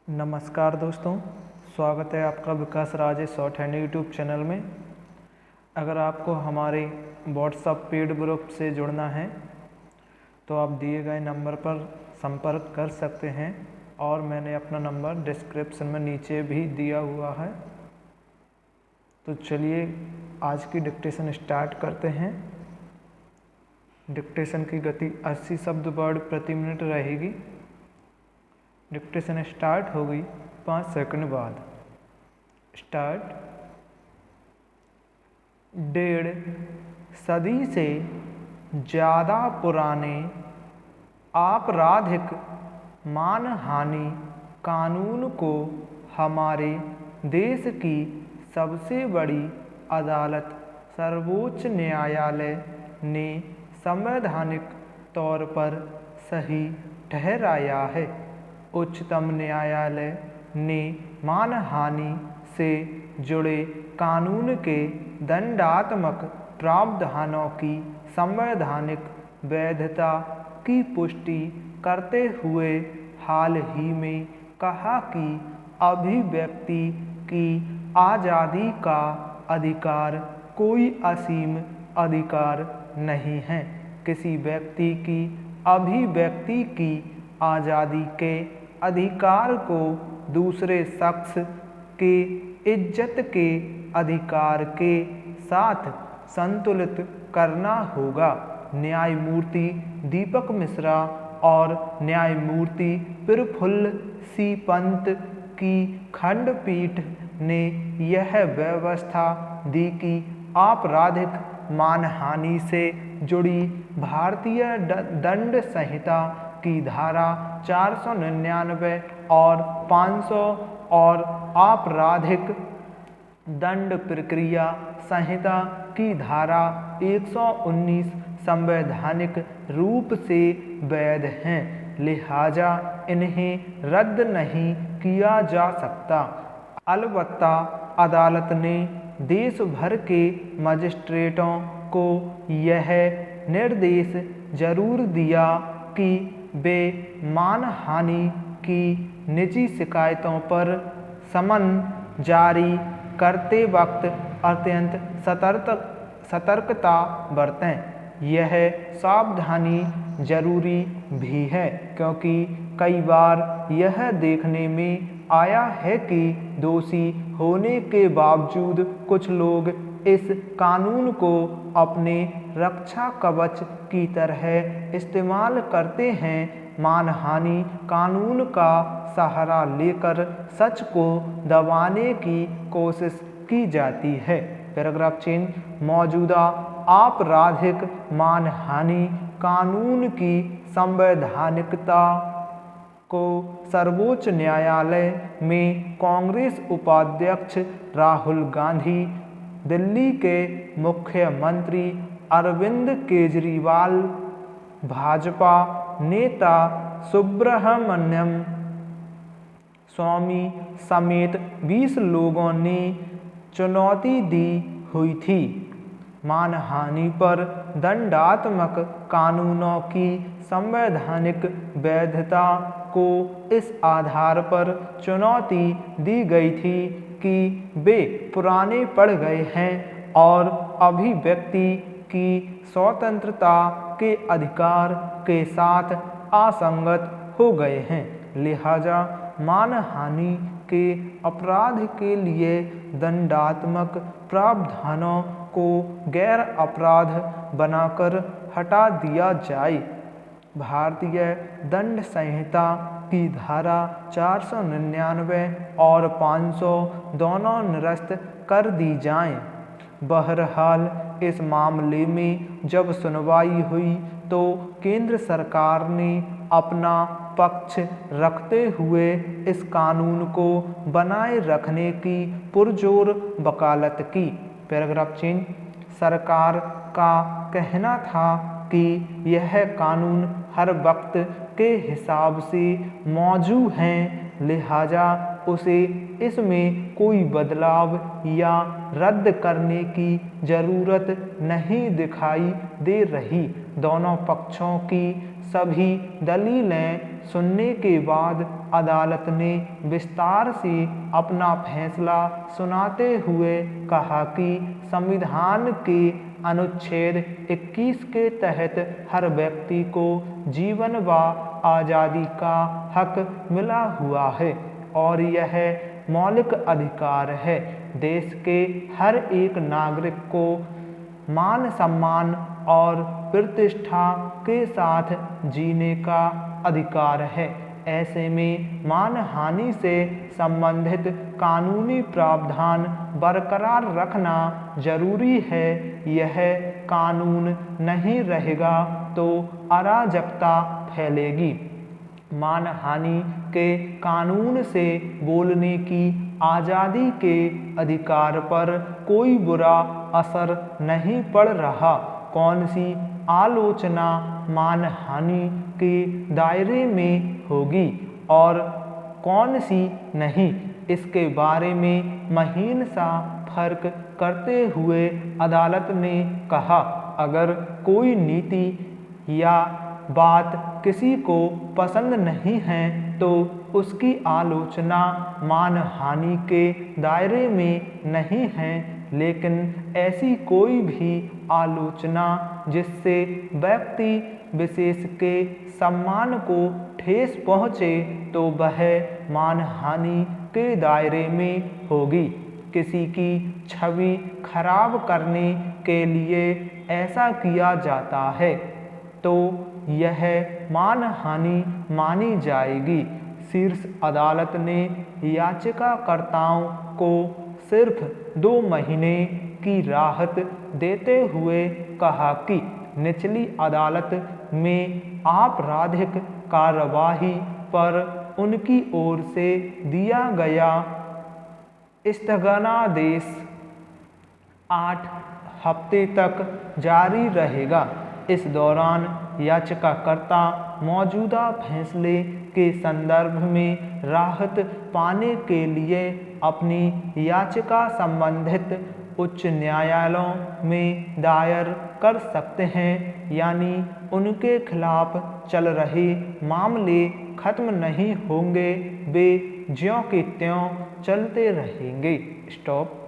नमस्कार दोस्तों, स्वागत है आपका विकास राज शॉर्ट हैंड यूट्यूब चैनल में। अगर आपको हमारे व्हाट्सएप पेड ग्रुप से जुड़ना है तो आप दिए गए नंबर पर संपर्क कर सकते हैं और मैंने अपना नंबर डिस्क्रिप्शन में नीचे भी दिया हुआ है। तो चलिए आज की डिक्टेशन स्टार्ट करते हैं। डिक्टेशन की गति 80 शब्द वर्ड प्रति मिनट रहेगी। डिक्टेशन स्टार्ट हो गई 5 सेकंड बाद। स्टार्ट। 1.5 सदी से ज़्यादा पुराने आपराधिक मानहानि कानून को हमारे देश की सबसे बड़ी अदालत सर्वोच्च न्यायालय ने संवैधानिक तौर पर सही ठहराया है। उच्चतम न्यायालय ने मानहानि से जुड़े कानून के दंडात्मक प्रावधानों की संवैधानिक वैधता की पुष्टि करते हुए हाल ही में कहा कि अभिव्यक्ति की आज़ादी का अधिकार कोई असीम अधिकार नहीं है। किसी व्यक्ति की अभिव्यक्ति की आज़ादी के अधिकार को दूसरे शख्स के इज्जत के अधिकार के साथ संतुलित करना होगा। न्यायमूर्ति दीपक मिश्रा और न्यायमूर्ति प्रफुल्ल सी पंत की खंडपीठ ने यह व्यवस्था दी कि आपराधिक मानहानि से जुड़ी भारतीय दंड संहिता की धारा 499 और 500 और आपराधिक दंड प्रक्रिया संहिता की धारा 119 संवैधानिक रूप से वैध हैं, लिहाजा इन्हें रद्द नहीं किया जा सकता। अलबत्ता अदालत ने देश भर के मजिस्ट्रेटों को यह निर्देश जरूर दिया कि वे मानहानि की निजी शिकायतों पर समन जारी करते वक्त अत्यंत सतर्कता बरतें। यह सावधानी जरूरी भी है क्योंकि कई बार यह देखने में आया है कि दोषी होने के बावजूद कुछ लोग इस कानून को अपने रक्षा कवच की तरह इस्तेमाल करते हैं। मानहानि कानून का सहारा लेकर सच को दबाने की कोशिश की जाती है। Paragraph change. मौजूदा आपराधिक मानहानि कानून की संवैधानिकता को सर्वोच्च न्यायालय में कांग्रेस उपाध्यक्ष राहुल गांधी, दिल्ली के मुख्यमंत्री अरविंद केजरीवाल, भाजपा नेता सुब्रह्मण्यम स्वामी समेत 20 लोगों ने चुनौती दी हुई थी। मानहानि पर दंडात्मक कानूनों की संवैधानिक वैधता को इस आधार पर चुनौती दी गई थी कि वे पुराने पड़ गए हैं और अभिव्यक्ति की स्वतंत्रता के अधिकार के साथ असंगत हो गए हैं। लिहाजा मानहानि के अपराध के लिए दंडात्मक प्रावधानों को गैर अपराध बनाकर हटा दिया जाए। भारतीय दंड संहिता की धारा 499 और 500 दोनों निरस्त कर दी जाएं। बहरहाल इस मामले में जब सुनवाई हुई तो केंद्र सरकार ने अपना पक्ष रखते हुए इस कानून को बनाए रखने की पुरजोर वकालत की। Paragraph change. सरकार का कहना था कि यह कानून हर वक्त के हिसाब से मौजूद हैं, लिहाजा उसे इसमें कोई बदलाव या रद्द करने की ज़रूरत नहीं दिखाई दे रही। दोनों पक्षों की सभी दलीलें सुनने के बाद अदालत ने विस्तार से अपना फैसला सुनाते हुए कहा कि संविधान के अनुच्छेद 21 के तहत हर व्यक्ति को जीवन व आज़ादी का हक मिला हुआ है और यह मौलिक अधिकार है। देश के हर एक नागरिक को मान सम्मान और प्रतिष्ठा के साथ जीने का अधिकार है। ऐसे में मानहानि से संबंधित कानूनी प्रावधान बरकरार रखना जरूरी है। यह कानून नहीं रहेगा तो अराजकता फैलेगी। मानहानि के कानून से बोलने की आज़ादी के अधिकार पर कोई बुरा असर नहीं पड़ रहा। कौन सी आलोचना मानहानि के दायरे में होगी और कौन सी नहीं, इसके बारे में महीन सा फर्क करते हुए अदालत ने कहा, अगर कोई नीति या बात किसी को पसंद नहीं है तो उसकी आलोचना मानहानि के दायरे में नहीं है, लेकिन ऐसी कोई भी आलोचना जिससे व्यक्ति विशेष के सम्मान को ठेस पहुँचे तो वह मानहानि के दायरे में होगी। किसी की छवि खराब करने के लिए ऐसा किया जाता है तो यह मानहानि मानी जाएगी। शीर्ष अदालत ने याचिकाकर्ताओं को सिर्फ 2 महीने की राहत देते हुए कहा कि निचली अदालत में आपराधिक कार्यवाही पर उनकी ओर से दिया गया स्थगनादेश 8 हफ्ते तक जारी रहेगा। इस दौरान याचिकाकर्ता मौजूदा फैसले के संदर्भ में राहत पाने के लिए अपनी याचिका संबंधित उच्च न्यायालयों में दायर कर सकते हैं, यानी उनके खिलाफ चल रहे मामले खत्म नहीं होंगे, वे ज्यों के त्यों चलते रहेंगे। स्टॉप।